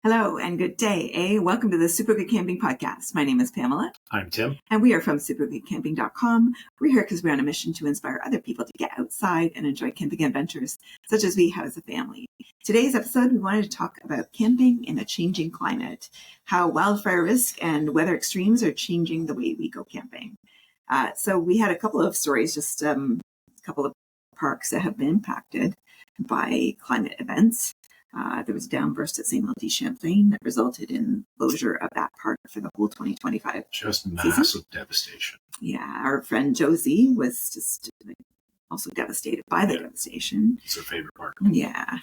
Hello and good day, Welcome to the Super Good Camping Podcast. My name is Pamela. I'm Tim. And we are from supergoodcamping.com. We're here because we're on a mission to inspire other people to get outside and enjoy camping adventures, such as we have as a family. Today's episode, we wanted to talk about camping in a changing climate, how wildfire risk and weather extremes are changing the way we go camping. So we had a couple of stories, just a couple of parks that have been impacted by climate events. There was a downburst at St. Champlain that resulted in closure of that park for the whole 2025 Just massive devastation. Yeah, our friend Josie was just also devastated by the devastation. It's her favorite park. Yeah.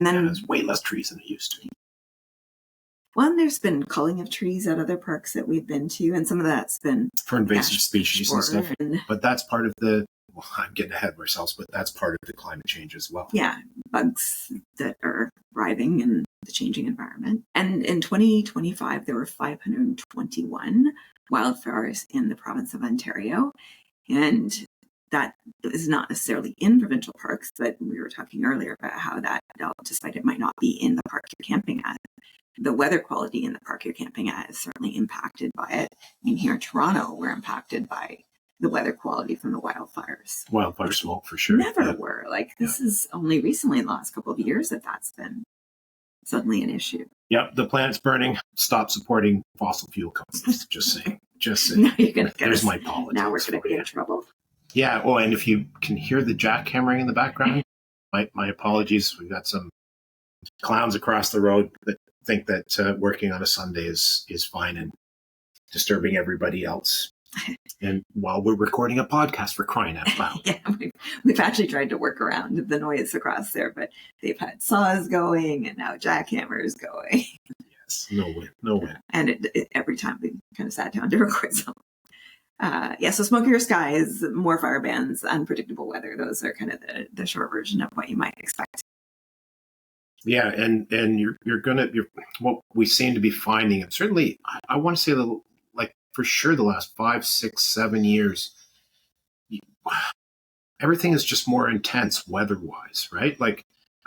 And then there's way less trees than it used to be. Well, there's been culling of trees at other parks that we've been to, and some of that's been for invasive species and stuff. But that's part of I'm getting ahead of ourselves, but that's part of the climate change as well. Yeah, bugs that are thriving in the changing environment. And in 2025, there were 521 wildfires in the province of Ontario. And that is not necessarily in provincial parks, but we were talking earlier about how that, despite it might not be in the park you're camping at, the weather quality in the park you're camping at is certainly impacted by it. I mean, here in Toronto, we're impacted by the weather quality from the wildfires. Wildfire smoke, for sure. Never were. This is only recently in the last couple of years that's been suddenly an issue. Yep, the planet's burning. Stop supporting fossil fuel companies. Just saying. Now you're gonna get There's my politics. Now we're going to get in trouble. Yeah, and if you can hear the jackhammering in the background, my apologies. We've got some clowns across the road that think that working on a Sunday is fine and disturbing everybody else. And while we're recording a podcast, for crying out loud. Yeah, we've actually tried to work around the noise across there, but they've had saws going and now jackhammers going. Yes, no win. And every time we kind of sat down to record something. So smokier skies, more fire bans, unpredictable weather. Those are kind of the short version of what you might expect. Yeah, and you're what we seem to be finding, and certainly I want to say for sure the last 5, 6, 7 years, everything is just more intense weather-wise, right? Like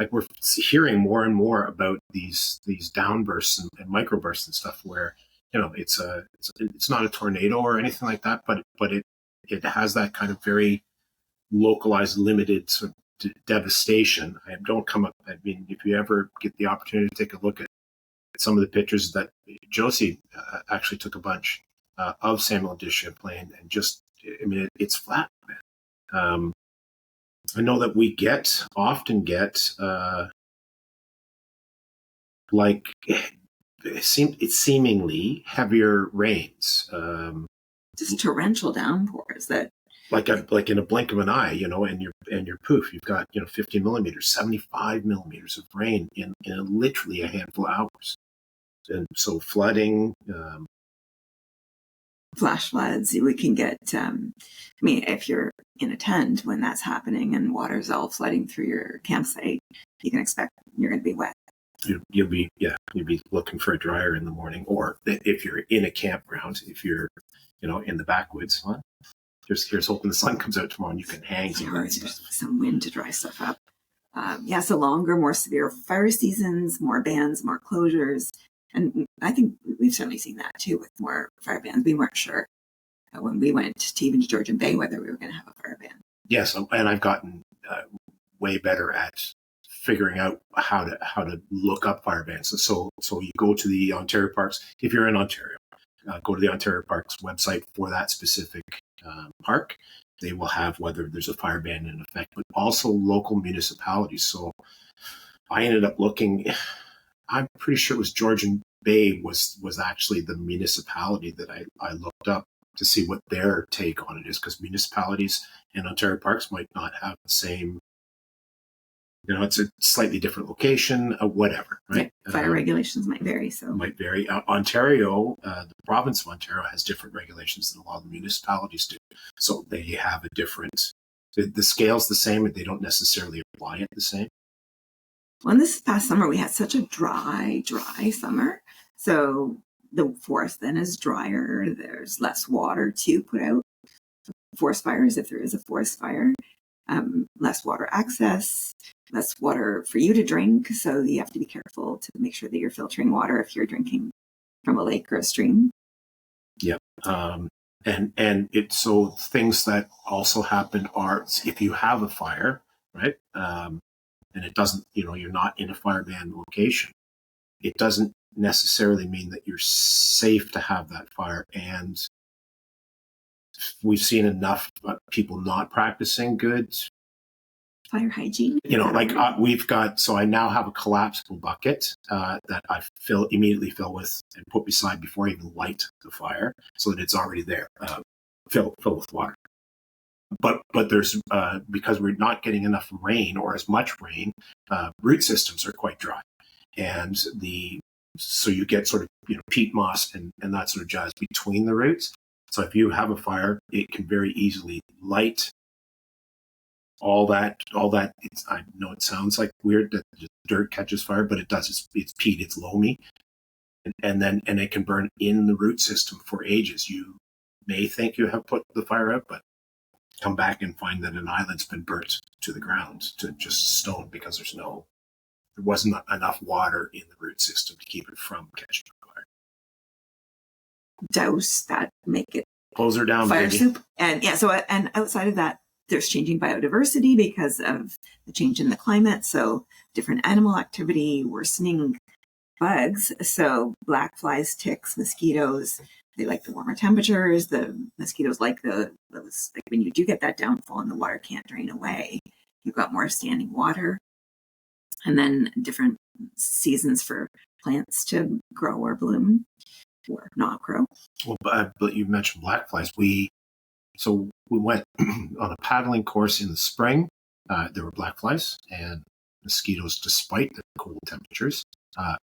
we're hearing more and more about these downbursts and microbursts and stuff where, it's not a tornado or anything like that, but it has that kind of very localized, limited sort of devastation. If you ever get the opportunity to take a look at some of the pictures that Josie actually took a bunch of Saint Champlain, and it's flat, man. I know that we often get it's seemingly heavier rains, just torrential downpours that like in a blink of an eye, and your poof, you've got 50 millimeters, 75 millimeters of rain in literally a handful of hours, and so flooding. Flash floods, we can get, if you're in a tent when that's happening and water's all flooding through your campsite, you can expect you're going to be wet. You'll be looking for a dryer in the morning, or if you're in a campground, if you're, in the backwoods, well, here's hoping the sun comes out tomorrow and you can hang some wind to dry stuff up. So longer, more severe fire seasons, more bans, more closures. And I think we've certainly seen that too with more fire bans. We weren't sure when we went to even Georgian Bay whether we were going to have a fire ban. Yes, and I've gotten way better at figuring out how to look up fire bans. So you go to the Ontario Parks. If you're in Ontario, go to the Ontario Parks website for that specific park. They will have whether there's a fire ban in effect, but also local municipalities. So I ended up looking. I'm pretty sure it was Georgian Bay was actually the municipality that I looked up to see what their take on it is, because municipalities and Ontario Parks might not have the same, it's a slightly different location, whatever, right? Yeah, fire regulations might vary. Might vary. Ontario, the province of Ontario has different regulations than a lot of the municipalities do. So they have a different, the scale's the same, and they don't necessarily apply it the same. Well, this past summer, we had such a dry summer. So the forest then is drier. There's less water to put out forest fires if there is a forest fire. less water access, less water for you to drink. So you have to be careful to make sure that you're filtering water if you're drinking from a lake or a stream. Yep. And so things that also happen are if you have a fire, right? And it doesn't, you're not in a fire ban location. It doesn't necessarily mean that you're safe to have that fire. And we've seen enough people not practicing good fire hygiene. We've got, so I now have a collapsible bucket that I immediately fill with and put beside before I even light the fire so that it's already there, fill with water. But there's, because we're not getting enough rain or as much rain, root systems are quite dry. And so you get sort of, peat moss and that sort of jazz between the roots. So if you have a fire, it can very easily light all that. I know it sounds like weird that dirt catches fire, but it does. It's peat, it's loamy. And it can burn in the root system for ages. You may think you have put the fire out, but come back and find that an island's been burnt to the ground to just stone because there wasn't enough water in the root system to keep it from catching fire. Douse that, make it close her down, fire baby. soup. And and outside of that, there's changing biodiversity because of the change in the climate. So different animal activity, worsening bugs. So black flies, ticks, mosquitoes, they like the warmer temperatures. The mosquitoes like those, like when you do get that downfall and the water can't drain away, you've got more standing water. And then different seasons for plants to grow or bloom or not grow. Well, but you mentioned black flies. So we went on a paddling course in the spring. There were black flies and mosquitoes despite the cold temperatures.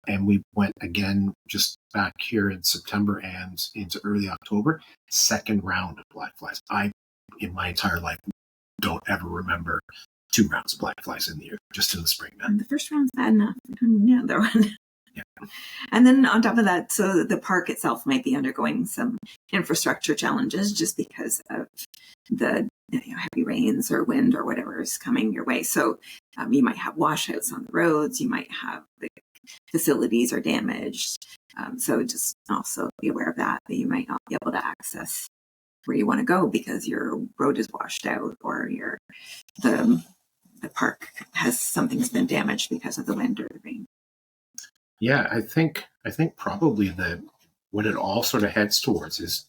And we went again just back here in September and into early October, second round of black flies. I, in my entire life, don't ever remember 2 rounds of black flies in the year, just in the spring. And the first round's bad enough. Yeah, the one. Yeah. And then on top of that, so the park itself might be undergoing some infrastructure challenges just because of the heavy rains or wind or whatever is coming your way. So you might have washouts on the roads. You might have the facilities are damaged. So just also be aware of that you might not be able to access where you want to go because your road is washed out or the park something's been damaged because of the wind or the rain. Yeah, I think probably what it all sort of heads towards is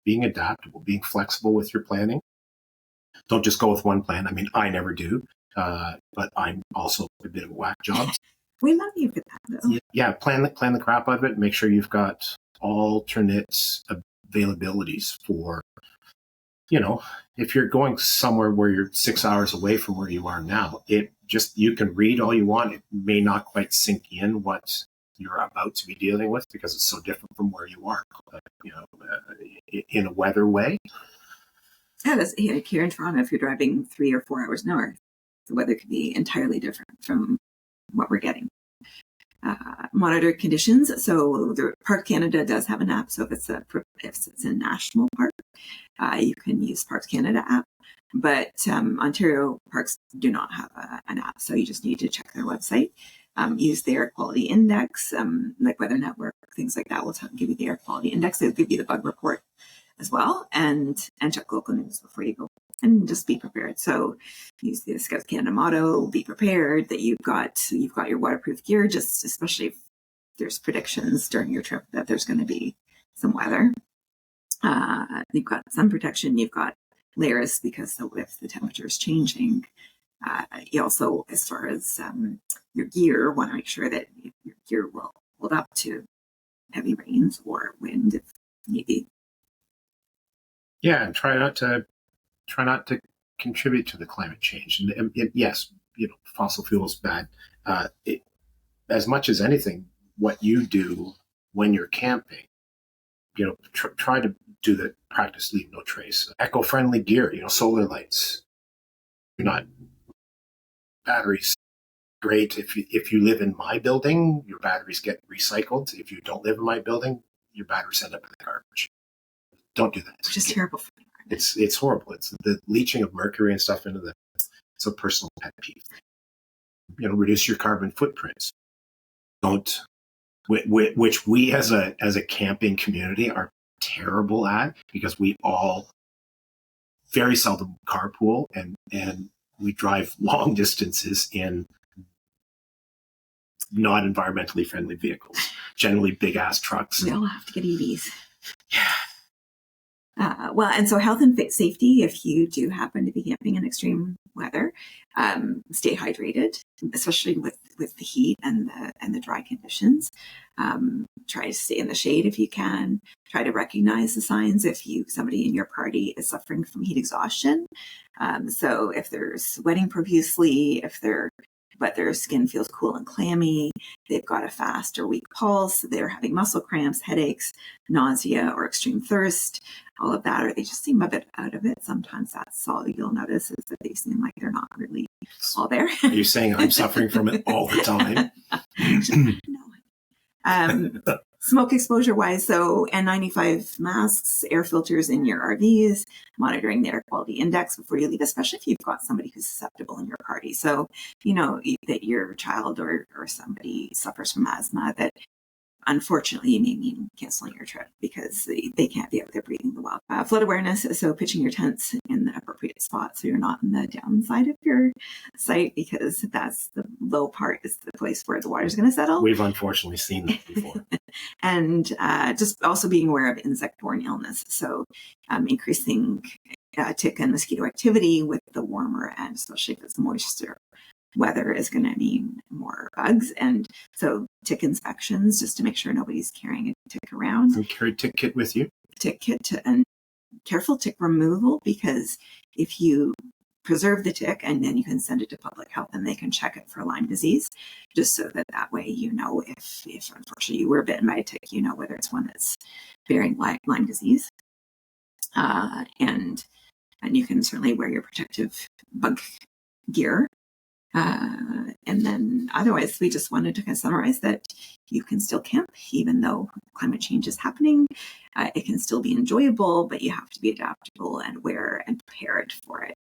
being adaptable, being flexible with your planning. Don't just go with one plan. I mean, I never do, but I'm also a bit of a whack job. We love you for that, though. Yeah, plan the crap out of it. Make sure you've got alternate availabilities for, if you're going somewhere where you're 6 hours away from where you are now, you can read all you want. It may not quite sink in what you're about to be dealing with because it's so different from where you are, in a weather way. Yeah, here in Toronto, if you're driving 3 or 4 hours north, the weather could be entirely different from what we're getting. Monitor conditions. So the Park Canada does have an app. So if it's a national park, you can use Parks Canada app. But Ontario parks do not have an app. So you just need to check their website. Use the air quality index, like Weather Network, things like that will give you the air quality index. They'll give you the bug report as well, and check local news before you go. And just be prepared. So use the Scouts Canada motto, be prepared that you've got your waterproof gear, just especially if there's predictions during your trip that there's going to be some weather. You've got sun protection, you've got layers because if the temperature is changing. You also, as far as your gear, want to make sure that your gear will hold up to heavy rains or wind if need be. Yeah, and try not to contribute to the climate change. And yes, fossil fuel is bad. As much as anything, what you do when you're camping, try to do the practice leave no trace. Eco-friendly gear, solar lights. You're not batteries. Great. If you live in my building, your batteries get recycled. If you don't live in my building, your batteries end up in the garbage. Don't do that. Which is terrible for the It's horrible. It's the leaching of mercury and stuff into it's a personal pet peeve. Reduce your carbon footprints. Don't, which we as a camping community are terrible at, because we all very seldom carpool and we drive long distances in not environmentally friendly vehicles, generally big ass trucks. We all have to get EVs. Well, and so health and safety, if you do happen to be camping in extreme weather, stay hydrated, especially with the heat and the dry conditions. Try to stay in the shade if you can. Try to recognize the signs if somebody in your party is suffering from heat exhaustion. So if they're sweating profusely, but their skin feels cool and clammy, they've got a fast or weak pulse, they're having muscle cramps, headaches, nausea, or extreme thirst, all of that, or they just seem a bit out of it. Sometimes that's all you'll notice, is that they seem like they're not really all there. Are you saying I'm suffering from it all the time? No. Smoke exposure wise, so N95 masks, air filters in your RVs, monitoring the air quality index before you leave, especially if you've got somebody who's susceptible in your party. So, that your child or somebody suffers from asthma, that unfortunately you may mean canceling your trip because they can't be out there breathing the wild. Flood awareness, so pitching your tents in the appropriate spot so you're not in the downside of your site, because that's the low part, is the place where the water's going to settle. We've unfortunately seen that before. And just also being aware of insect-borne illness. So increasing tick and mosquito activity with the warmer, and especially if it's moisture weather, is going to mean more bugs. And so tick inspections, just to make sure nobody's carrying a tick around. And carry tick kit with you. Tick kit, and careful tick removal, because if you preserve the tick and then you can send it to public health and they can check it for Lyme disease, just so that way if unfortunately you were bitten by a tick, whether it's one that's bearing Lyme disease. And you can certainly wear your protective bug gear. And then otherwise, we just wanted to kind of summarize that you can still camp even though climate change is happening. It can still be enjoyable, but you have to be adaptable and aware and prepared for it.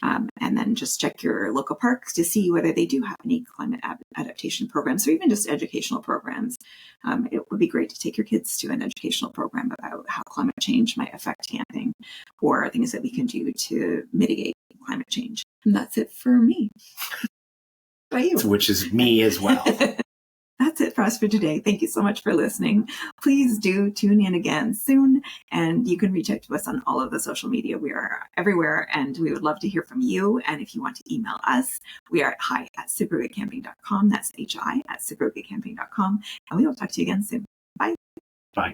And then just check your local parks to see whether they do have any climate adaptation programs, or even just educational programs. It would be great to take your kids to an educational program about how climate change might affect camping, or things that we can do to mitigate climate change. And that's it for me. How about you? Which is me as well. That's it for us for today. Thank you so much for listening. Please do tune in again soon, and you can reach out to us on all of the social media. We are everywhere, and we would love to hear from you. And if you want to email us, we are at hi@supergoodcamping.com. That's hi@supergoodcamping.com. And we will talk to you again soon. Bye. Bye.